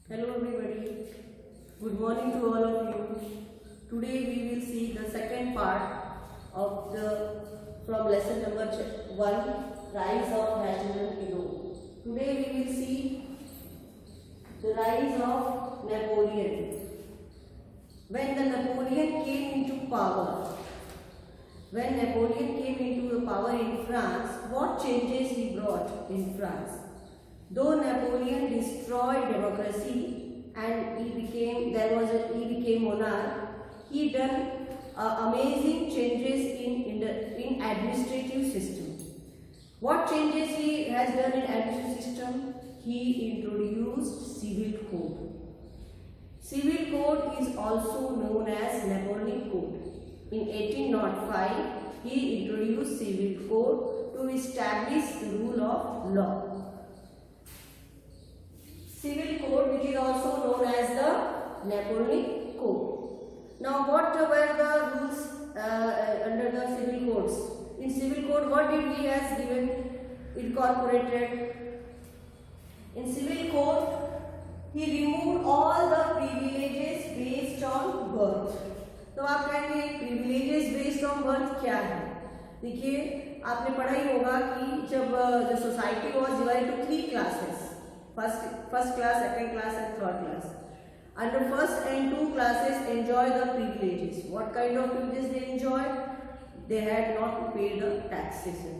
Hello everybody, good morning to all of you. Today we will see the second part of the from lesson number 1, Rise of National Hero. Today we will see the rise of Napoleon. When Napoleon came into power in France, what changes he brought in France? Though Napoleon destroyed democracy and he became monarch, he done amazing changes in administrative system. What changes he has done in administrative system? He introduced civil code. Civil code is also known as Napoleonic Code. In 1805, he introduced civil code to establish the rule of law. Civil code, which is also known as the Napoleonic Code. Now, what were the rules under the civil codes? In civil code, what did he has given incorporated? In civil code, he removed all the privileges based on birth. तो आप कहेंगे privileges based on birth क्या है? देखिए, आपने पढ़ा ही होगा कि जब the society was divided to 3 classes. First class, second class and third class. Under first and 2 classes enjoy the privileges. What kind of privileges they enjoy? They had not to pay the taxation.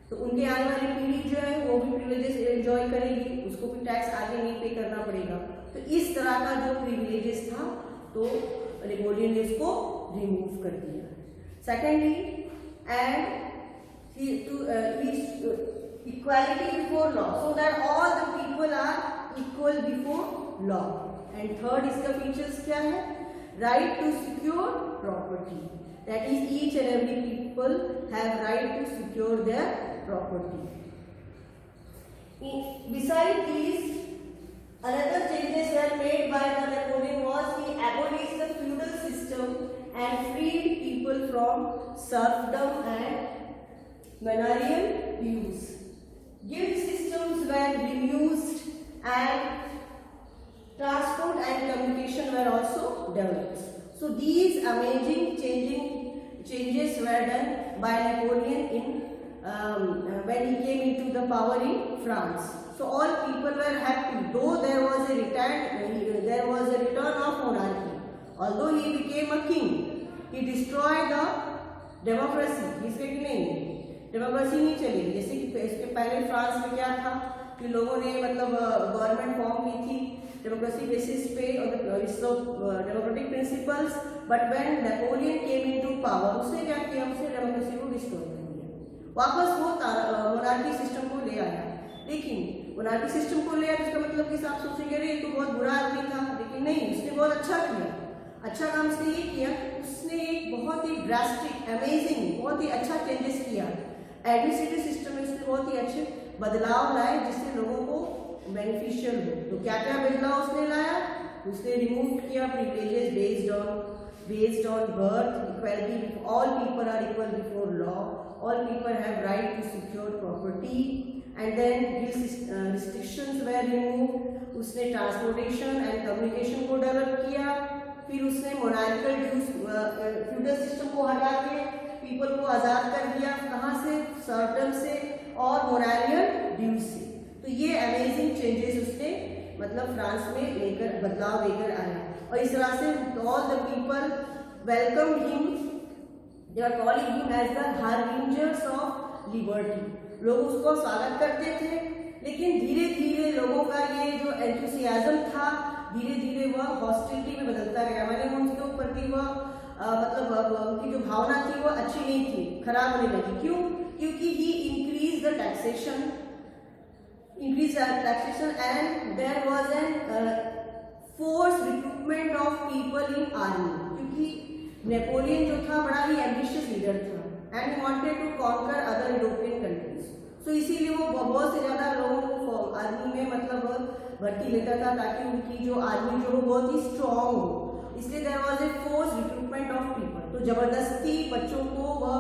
तो उनके आने वाली पीढ़ी जो है वो भी privileges enjoy करेगी, उसको भी टैक्स आगे नहीं पे करना पड़ेगा. तो इस तरह का जो privileges था तो नेपोलियन ने उसको रिमूव कर दिया. Secondly, equality before law, so that all the people are equal before law. And third इसका features क्या है? Right to secure property. That is, each and every people have right to secure their property. Besides these, another changes were made by the Napoleon was he abolished the feudal system and freed people from serfdom and manorial dues. Guild systems were reused and transport and communication were also developed. So these amazing changes were done by Napoleon in when he came into the power in France. So all people were happy, though there was a return of monarchy. Although he became a king, he destroyed the democracy. इसके कि नहीं democracy नहीं चली. जैसे कि इसके पहले France में क्या था कि लोगों ने मतलब गवर्नमेंट फॉर्म की थी डेमोक्रेसी बेसिस पे और democratic principles. But when Napoleon came into power, उसने क्या किया? उसने डेमोक्रेसी को डिस्ट्रॉय कर दिया, वापस वो मोनार्की सिस्टम को ले आया. लेकिन मोनार्की सिस्टम को ले आया इसका मतलब कि आप सोचेंगे अरे ये तो बहुत बुरा आदमी था, लेकिन नहीं, उसने बहुत अच्छा किया. अच्छा काम उसने ये किया, उसने एक बहुत ही ड्रास्टिक अमेजिंग बहुत ही अच्छा चेंजेस किया. एडमिनिस्ट्रेटिव सिस्टम में उसने बहुत ही अच्छे बदलाव लाए जिससे लोगों को बेनिफिशियल हो. तो क्या क्या बदलाव उसने लाया? उसने रिमूव किया privileges based on birth, equality, all people are equal before law, all people have right to secure property, and then restrictions were removed. उसने ट्रांसपोर्टेशन एंड कम्युनिकेशन को डेवलप किया. फिर उसने मोनार्किकल फ्यूडल सिस्टम को हटा के people को आज़ाद कर दिया. कहाँ से? सर्वडम से और मोनारियल ड्यूज से. तो ये अमेजिंग चेंजेस उसने मतलब फ्रांस में बदलाव लेकर आया. और इस तरह से all the people welcome him, they are calling him as the harbingers of liberty. लोग उसको स्वागत करते थे, लेकिन धीरे धीरे लोगों का ये जो एंथुसियाज्म था धीरे धीरे वह हॉस्टिलिटी में बदलता गया. मैंने उनके प्रति वह मतलब उनकी जो भावना थी वो अच्छी नहीं थी, खराब होने लगी. क्यों? क्योंकि he increase the taxation and there was an force recruitment of people in army. क्योंकि नेपोलियन जो था बड़ा ही एम्बिशियस लीडर था and wanted to conquer other European countries. So इसीलिए वो बहुत से ज़्यादा लोगों को आर्मी में मतलब भर्ती लेता था ताकि उनकी जो आर्मी जो बहुत ही स्ट्रॉन्ग हो. इसलिए there was a force recruitment of people. तो जबरदस्ती बच्चों को वह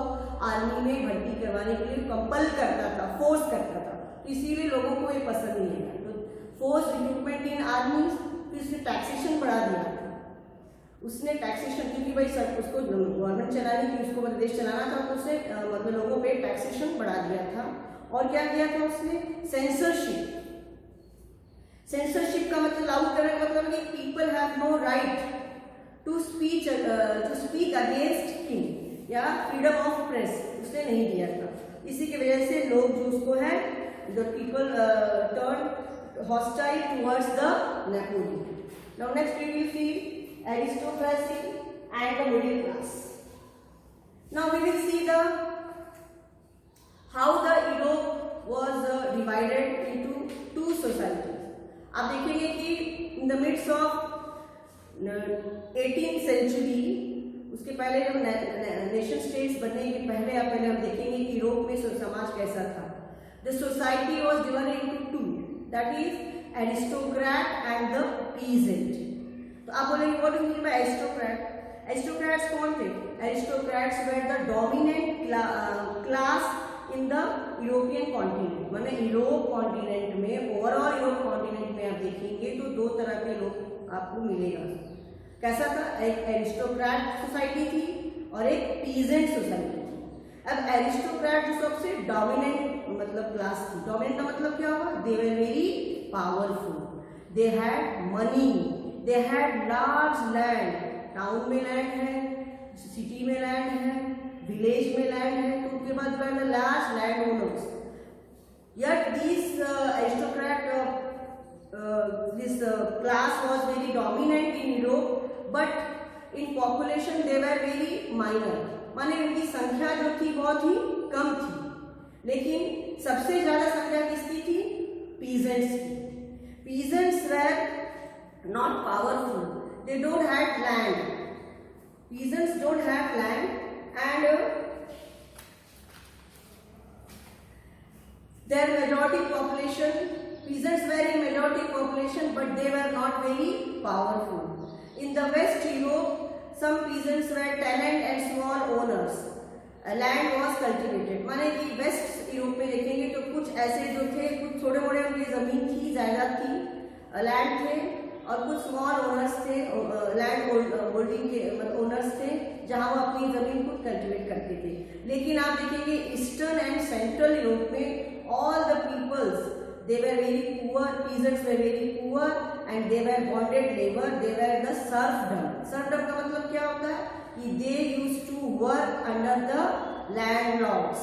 आर्मी में भर्ती करवाने के लिए कंपल करता था, फोर्स करता था. तो इसीलिए लोगों को ये पसंद नहीं है. तो फोर्स रिक्रूटमेंट इन आर्मी, फिर उसने टैक्सेशन बढ़ा दिया था। उसने टैक्सेशन, क्योंकि भाई सब उसको गवर्नमेंट चलानी थी, उसको देश चलाना था, तो उसने मतलब लोगों पे टैक्सेशन बढ़ा दिया था। और क्या किया था उसने? सेंसरशिप। सेंसरशिप का मतलब लागू करने का मतलब कि people have no right to speak against king या फ्रीडम ऑफ प्रेस, उसने नहीं दिया था। इसी की वजह से लोग जो उसको है, the people turn hostile towards the Napoleon. Now next we will see aristocracy and the middle class. Now we will see the how the Europe was divided into two societies. आप देखेंगे कि in the midst of 18th century, उसके पहले जब nation states बनने के पहले हम देखेंगे कि यूरोप में समाज कैसा था। The society was divided into two, that is aristocrat and the peasant. तो आप बोलेंगे what do you mean bye aristocrat? Aristocrats कौन थे? Aristocrats were the dominant class in the European continent. माने यूरोप कॉन्टिनेंट में, ओवरऑल यूरोप कॉन्टिनेंट में आप देखेंगे तो दो तरह के लोग आपको मिलेगा। कैसा था? एक एरिस्टोक्रेट सोसाइटी थी और एक पीजेंट सोसाइटी थी। अब एरिस्टोक्रेट जो सबसे डोमिनेंट मतलब क्लास थी। डोमिनेंट का मतलब क्या हुआ? They were very powerful, they had money, they had large land. Town में लैंड है, सिटी में लैंड है, विलेज में लैंड है, तो उसके बाद the large land owners. Yet this aristocrat, this class was very dominant in Europe, but in population they were very minor. माने इनकी संख्या जो थी बहुत ही कम थी, लेकिन सबसे ज्यादा संख्या किसकी थी? पीजेंट्स की। Peasants were not powerful, they don't have land, peasants don't have land, and their majority population, peasants were in majority population, but they were not very powerful. In the West Europe, some peasants were tenant and small owners, land was cultivated. माने कि waste Europe में देखेंगे तो कुछ ऐसे जो थे, कुछ छोटे मोटे उनकी जमीन थी, जायदाद थी, लैंड थे, और कुछ स्मॉल ओनर्स थे, लैंड होल्डिंग के ओनर्स थे, जहां वो अपनी जमीन को कल्टीवेट करते थे। लेकिन आप देखेंगे ईस्टर्न एंड सेंट्रल यूरोप में all the peoples they were very poor, peasants were very poor and they were bonded labour, they were the serfdom. Serfdom का मतलब क्या होता है? कि they used to work under the landlords,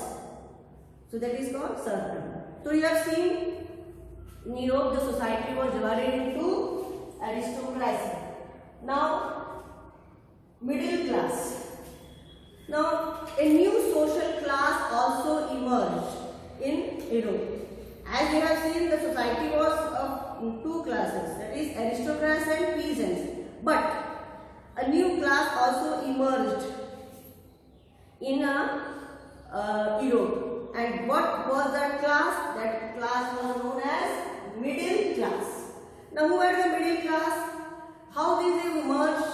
so that is called serfdom. तो you have seen in Europe the society was divided into aristocracy. Now middle class. Now a new social class also emerged in Europe. As you have seen, the society was of two classes, that is aristocrats and peasants. But a new class also emerged in Europe. And what was that class? That class was known as middle class. Now who are the middle class? How did they emerge?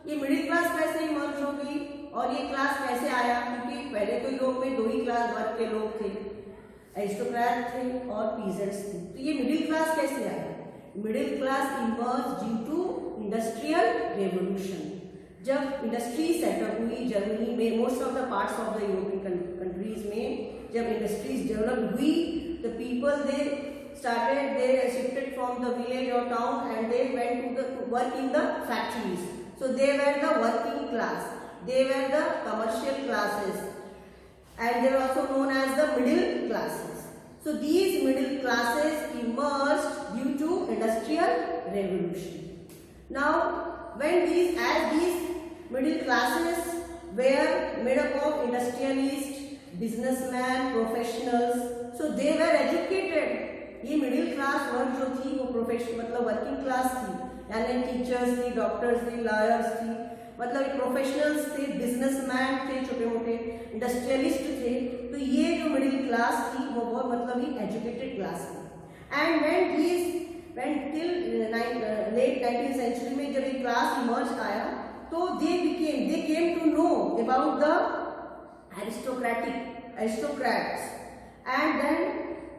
ये middle class कैसे emerge हो गई और ये class कैसे आया? क्योंकि पहले तो यूरोप में दो ही क्लास वर्ग के लोग थे, एरिस्टोक्रेट थे और पीजेंट्स थे। तो ये मिडिल क्लास कैसे आया? Middle class emerge due to industrial revolution. जब इंडस्ट्री सेटअप हुई जर्मनी में, most of the parts of the European countries में जब इंडस्ट्रीज डेवलप हुई, the people they shifted from the village or town and they went to work in the factories. So they were the working class, they were the commercial classes, and they are also known as the middle classes. So these middle classes emerged due to industrial revolution. Now when these middle classes were made up of industrialists, businessmen, professionals, so they were educated. ये middle class वर्ग जो थी वो professional मतलब working class थी, यानी teachers थी, doctors थी, लॉयर्स थी, मतलब प्रोफेशनल्स थे, बिजनेसमैन थे, छोटे मोटे इंडस्ट्रियलिस्ट थे। तो ये जो मिडिल क्लास थी वो बहुत मतलब ही एजुकेटेड क्लास थी। And when till late 19th century में जब ये क्लास इमर्ज आया तो they came to know about the aristocrats, and then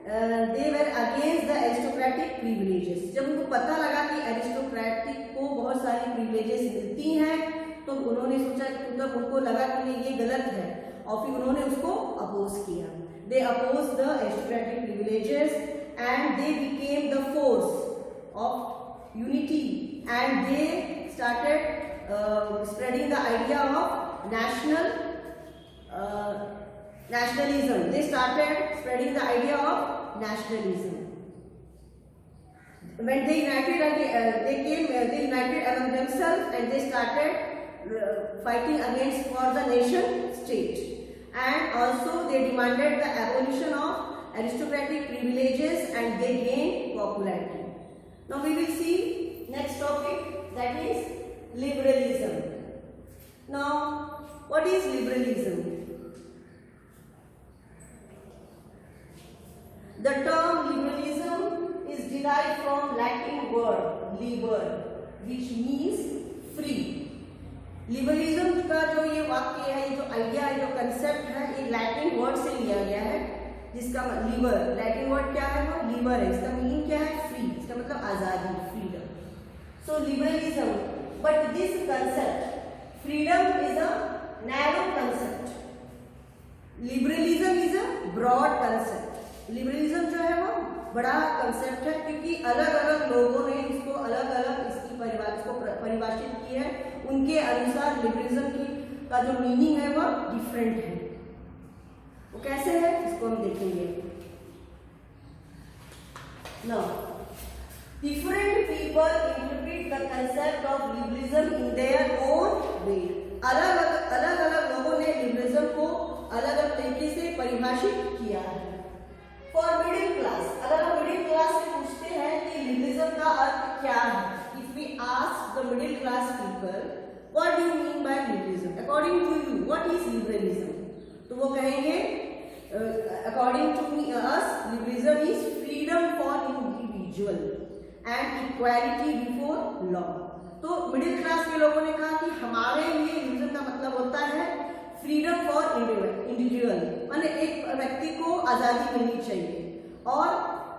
they were against the aristocratic privileges. जब उनको पता लगा कि एरिस्टोक्रेटिक को बहुत सारी प्रिविलेजेस मिलती हैं तो उन्होंने सोचा, मतलब उनको लगा कि नहीं ये गलत है, और फिर उन्होंने उसको अपोज किया। They oppose the aristocratic privileges and they became the force of unity and they started spreading the idea of nationalism. They started spreading the idea of nationalism. When they united, they united among themselves and they started fighting against for the nation state. And also they demanded the abolition of aristocratic privileges and they gained popularity. Now we will see next topic, that is liberalism. Now what is liberalism? The term liberalism is derived from Latin word liber, which means free. Liberalism का जो ये वाक्य है, ये जो idea है, जो concept है, ये लैटिन वर्ड से लिया गया है, जिसका लिबर, लैटिन वर्ड क्या है, वो लिबर है, इसका मीनिंग क्या है, फ्री, इसका मतलब आजादी, freedom. So liberalism, but this concept freedom is a narrow concept, liberalism is a broad concept. Liberalism जो है वो बड़ा कंसेप्ट है, क्योंकि अलग अलग लोगों ने इसको अलग अलग इसको परिभाषित की है. उनके अनुसार लिबरलिज्म की का जो मीनिंग है वो डिफरेंट है. वो कैसे है इसको हम देखेंगे. Now different people interpret the concept of liberalism in their own way. अलग अलग लोगों ने लिबरलिज्म को अलग अलग तरीके से परिभाषित किया है. फॉर मिडिल क्लास, अगर हम मिडिल क्लास से पूछते हैं कि लिबरलिज्म का अर्थ क्या है, if we ask the middle class people what do you mean by liberalism, according to you what is liberalism, तो वो कहेंगे according to us liberalism is freedom for individual and equality before law. तो middle class के लोगों ने कहा कि हमारे लिए लिबरलिज्म का मतलब होता है फ्रीडम फॉर इंडिविजुअल, माने एक व्यक्ति को आजादी मिलनी चाहिए और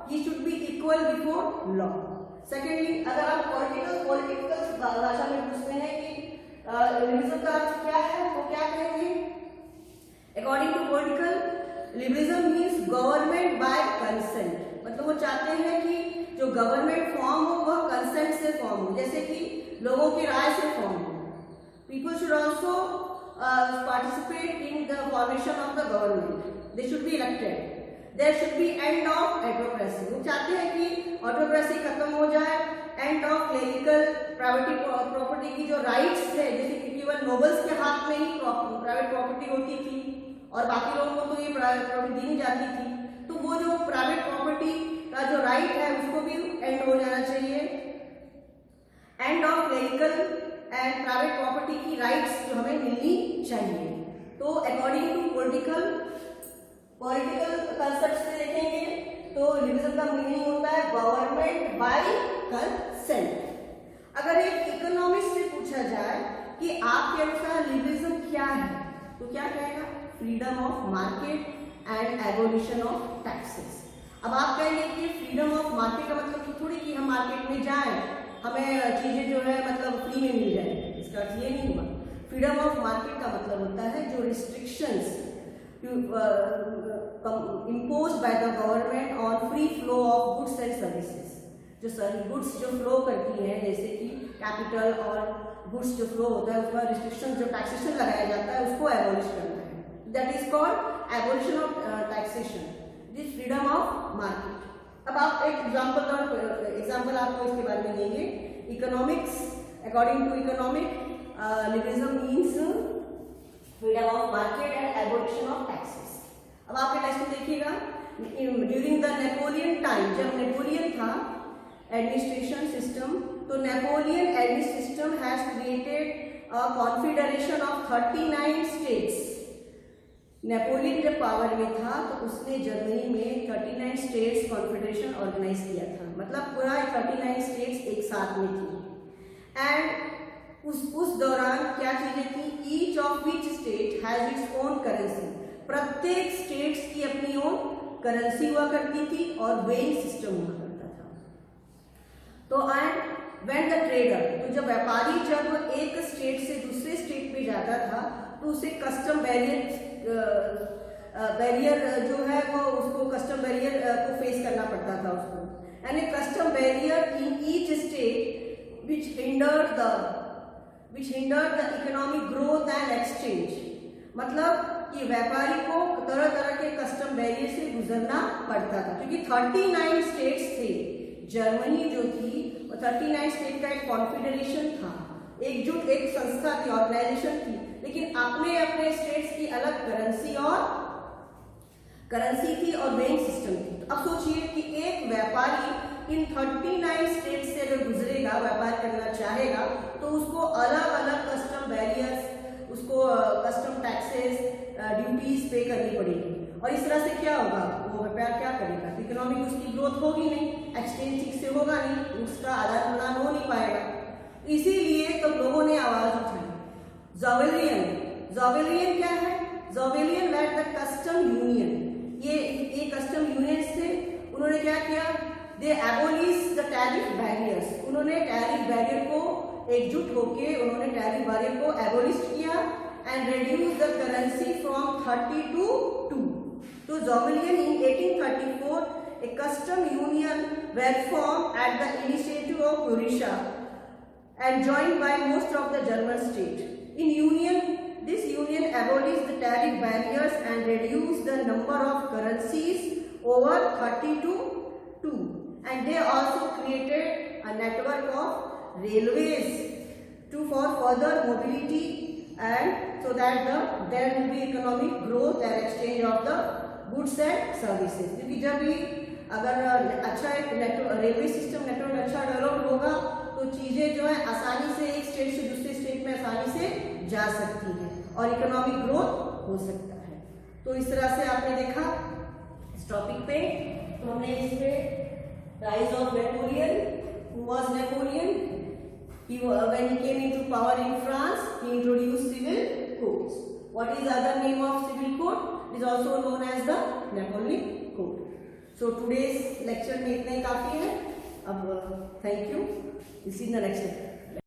he should be equal before law. Secondly, अगर आप पॉलिटिकल भाषा में पूछते हैं कि लिबरलिज्म का अर्थ क्या है, तो क्या कहेंगे, according to political liberalism means government by consent. मतलब वो चाहते हैं कि जो गवर्नमेंट फॉर्म हो वह कंसेंट से फॉर्म हो, जैसे कि लोगों की राय से फॉर्म हो. People should also participate in the formation of the government. They should be elected. There should be end of autocracy. वो चाहते हैं कि autocracy खत्म हो जाए. End of clerical property की जो rights है, जैसे कि केवल नोबल्स के हाथ में ही प्राइवेट प्रॉपर्टी होती थी और बाकी लोगों को तो ये प्राइवेट प्रॉपर्टी दी नहीं जाती थी, तो वो जो प्राइवेट प्रॉपर्टी का जो राइट है उसको भी एंड हो जाना चाहिए. End of clerical and private property की राइट्स जो हमें मिलनी चाहिए. तो अकॉर्डिंग टू पॉलिटिकल कंसेप्ट से देखेंगे तो लिबरलिज्म का मीनिंग होता है गवर्नमेंट बाय कंसेंट. अगर एक इकोनॉमिस्ट से पूछा जाए कि आपके अनुसार लिबरलिज्म क्या है, तो क्या कहेगा, freedom of market and abolition of taxes. अब आप कहेंगे कि फ्रीडम ऑफ मार्केट का मतलब थोड़ी कि हम मार्केट में जाएं, हमें चीजें जो है मतलब फ्री में मिल जाए, इसका अर्थ ये नहीं हुआ. फ्रीडम ऑफ मार्केट का मतलब होता है जो restrictions imposed by the government on free flow of goods and services. जो गुड्स जो फ्लो करती हैं, जैसे कि कैपिटल और गुड्स जो फ्लो होता है उसमें रिस्ट्रिक्शन जो टैक्सेशन लगाया जाता है उसको एबॉलिश करना है. That is called abolition of taxation, this freedom of market. अब आप एक एग्जाम्पल आपको इसके बारे में देंगे. Economics, according to economic liberalism means freedom of market and abolition of taxes. अब आपके टेक्स्ट में देखिएगा, ड्यूरिंग द नेपोलियन टाइम, जब नेपोलियन था एडमिनिस्ट्रेशन सिस्टम, तो Napoleon administration system has created a confederation of 39 states. Napoleon जब power में था तो उसने जर्मनी में 39 स्टेट्स कॉन्फेडरेशन ऑर्गेनाइज किया था, मतलब पूरा 39 स्टेट्स एक साथ में थी. एंड उस दौरान क्या चीजें थी, each of which state has its own currency. प्रत्येक स्टेट्स की अपनी ओन करेंसी हुआ करती थी और वेइंग सिस्टम हुआ करता था। तो एंड व्हेन द ट्रेडर, तो जब व्यापारी जब एक स्टेट से दूसरे स्टेट पे जाता था तो उसे कस्टम बैरियर जो है वो उसको कस्टम बैरियर को फेस करना पड़ता था उसको, and A custom barrier in each state which hindered the economic growth and exchange। मतलब कि व्यापारी को तरह तरह के कस्टम बैरियर से गुजरना पड़ता था, क्योंकि 39 स्टेट्स थे। जर्मनी जो थी वो 39 स्टेट का एक कॉन्फेडरेशन था, एकजुट एक संस्था थी, ऑर्गेनाइजेशन थी, लेकिन अपने अपने स्टेट्स की अलग करेंसी थी और वेइंग सिस्टम थी। तो अब सोचिए कि एक व्यापारी इन 39 स्टेट से अगर गुजरेगा, व्यापार करना चाहेगा, तो उसको अलग अलग कस्टम बैरियर्स, उसको कस्टम टैक्सेस, ड्यूटीज पे करनी पड़ेगी। और इस तरह से क्या होगा, वो व्यापार क्या करेगा, इकोनॉमिक उसकी ग्रोथ होगी नहीं, एक्सचेंज ठीक से होगा नहीं, उसका आदान प्रदान हो नहीं पाएगा। इसीलिए तो लोगों ने आवाज उठाई। ज़ोवेलियन क्या है? ज़ोवेलियन दैट द कस्टम यूनियन, ये कस्टम यूनियन से उन्होंने क्या किया, दे एबोलिश द टैरिफ बैरियर्स, उन्होंने टैरिफ बैरियर को एकजुट होके उन्होंने टैरिफ बैरियर को एबोलिश किया and reduce the currency from 30 to 2। तो ज़ोवेलियन इन 1834 a custom union were formed at the initiative of Prussia and joined by most of the German states. This union abolished the tariff barriers and reduced the number of currencies over 30 to 2. And they also created a network of railways for further mobility, and so that there will be economic growth and exchange of the goods and services। क्योंकि जब भी अगर अच्छा एक railway system network अच्छा develop होगा तो चीजें जो है आसानी से एक स्टेट से दूसरे स्टेट में आसानी से जा सकती है और इकोनॉमिक ग्रोथ हो सकता है। तो इस तरह से आपने देखा इस टॉपिक पे। तो हमने इसमें rise of Napoleon, who was Napoleon, when he came into power in France, he introduced civil codes. What is the other name of civil code? It is also known as the Napoleonic Code. So today's lecture में इतना ही काफी है। अब thank you. We'll see you in the next lecture.